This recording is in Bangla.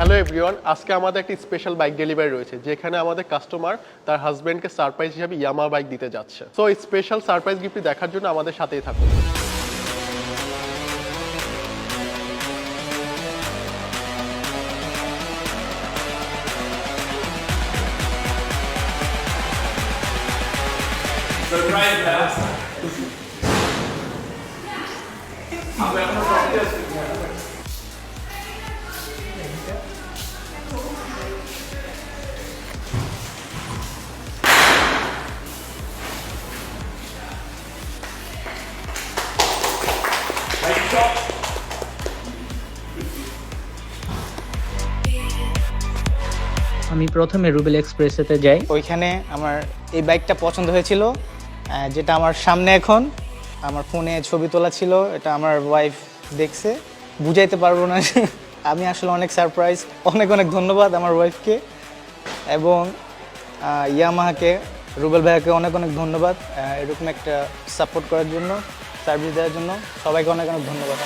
হ্যালো এভরিওয়ান, আজকে আমাদের একটি স্পেশাল বাইক ডেলিভারি রয়েছে যেখানে আমাদের কাস্টমার তার হাজব্যান্ডকে সারপ্রাইজ হিসেবে ইয়ামাহা বাইক দিতে যাচ্ছে। সো এই স্পেশাল সারপ্রাইজ গিফটটি দেখার জন্য আমাদের সাথেই থাকুন। আমি প্রথমে রুবেল এক্সপ্রেসেতে যাই। ওইখানে আমার এই বাইকটা পছন্দ হয়েছিল, যেটা আমার সামনে এখন আমার ফোনে ছবি তোলা ছিল। এটা আমার ওয়াইফ দেখছে, বুঝাইতে পারবো না। আমি আসলে অনেক সারপ্রাইজ। অনেক অনেক ধন্যবাদ আমার ওয়াইফকে এবং ইয়ামাহাকে, রুবেল ভাইয়াকে অনেক অনেক ধন্যবাদ এরকম একটা সাপোর্ট করার জন্য, সার্ভিস দেওয়ার জন্য। সবাইকে অনেক অনেক ধন্যবাদ।